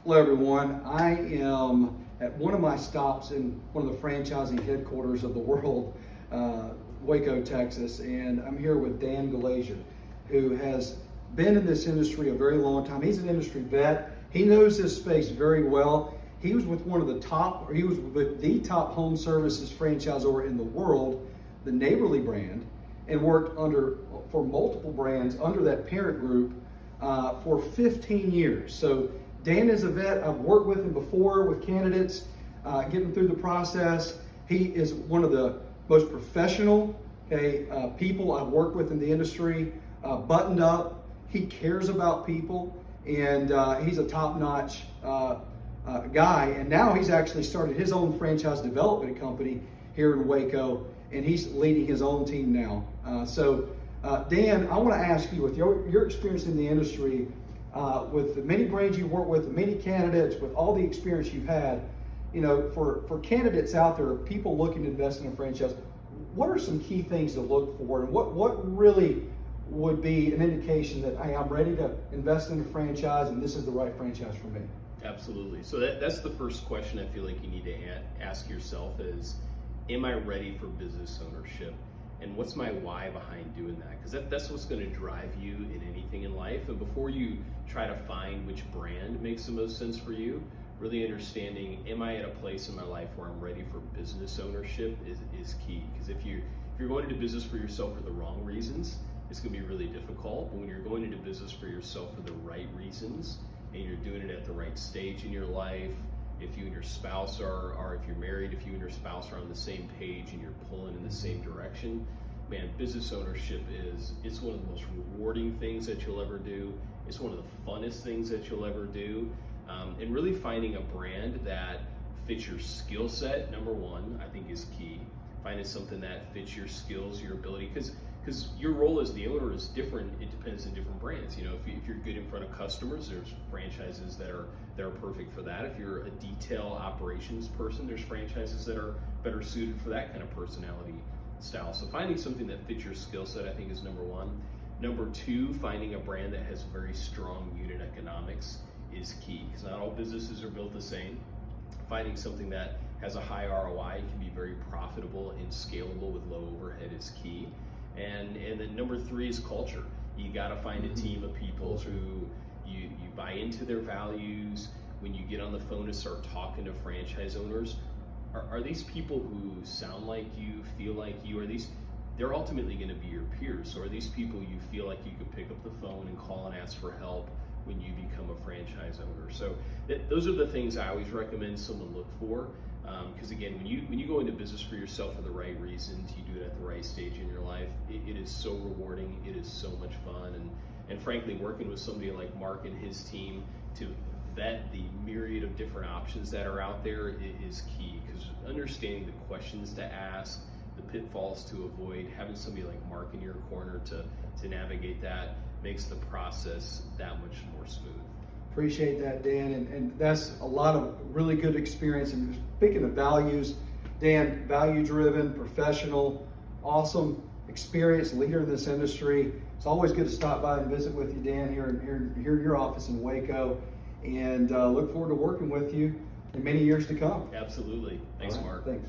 Hello everyone, I am at one of my stops in one of the franchising headquarters of the world, Waco, Texas, and I'm here with Dan Glaser, who has been in this industry a very long time. He's an industry vet. He knows this space very well. He was with the top home services franchisor in the world, the Neighborly brand, and worked for multiple brands under that parent group for 15 years. So Dan is a vet. I've worked with him before with candidates, getting through the process. He is one of the most professional people I've worked with in the industry, buttoned up. He cares about people, and he's a top-notch guy. And now he's actually started his own franchise development company here in Waco, and he's leading his own team now. Dan, I want to ask you, with your experience in the industry, with the many brands you work with, the many candidates, with all the experience you've had, for candidates out there, people looking to invest in a franchise, what are some key things to look for, and what really would be an indication that, hey, I'm ready to invest in a franchise and this is the right franchise for me? Absolutely. So that's the first question I feel like you need to ask yourself is, am I ready for business ownership? And what's my why behind doing that? Because that's what's going to drive you in anything in life. And before you try to find which brand makes the most sense for you, really understanding, am I at a place in my life where I'm ready for business ownership is key. Because if you're going into business for yourself for the wrong reasons, it's going to be really difficult. But when you're going into business for yourself for the right reasons, and you're doing it at the right stage in your life, if you and your spouse or if you're married, if you and your spouse are on the same page and you're pulling in the same direction, man, business ownership it's one of the most rewarding things that you'll ever do. It's one of the funnest things that you'll ever do. And really finding a brand that fits your skill set, number one, I think is key. Finding something that fits your skills, your ability, because your role as the owner is different. It depends on different brands. If you're good in front of customers, there's franchises that are perfect for that. If you're a detail operations person, there's franchises that are better suited for that kind of personality style. So finding something that fits your skill set, I think, is number one. Number two, finding a brand that has very strong unit economics is key, because not all businesses are built the same. Finding something that has a high ROI, can be very profitable and scalable with low overhead is key. And then number three is culture. You got to find a team of people who you buy into their values. When you get on the phone and start talking to franchise owners, are these people who sound like you, feel like you? They're ultimately going to be your peers. So are these people you feel like you could pick up the phone and call and ask for help when you become a franchise owner? So those are the things I always recommend someone look for. Because again, when you go into business for yourself for the right reasons, you do it at the right stage in your life, it is so rewarding, it is so much fun, and frankly, working with somebody like Mark and his team to vet the myriad of different options that are out there is key, because understanding the questions to ask, the pitfalls to avoid, having somebody like Mark in your corner to navigate that makes the process that much more smooth. Appreciate that, Dan, and that's a lot of really good experience. And speaking of values, Dan, value-driven, professional, awesome experience, leader in this industry. It's always good to stop by and visit with you, Dan, here in your office in Waco, and look forward to working with you in many years to come. Absolutely. Thanks, Mark. Thanks.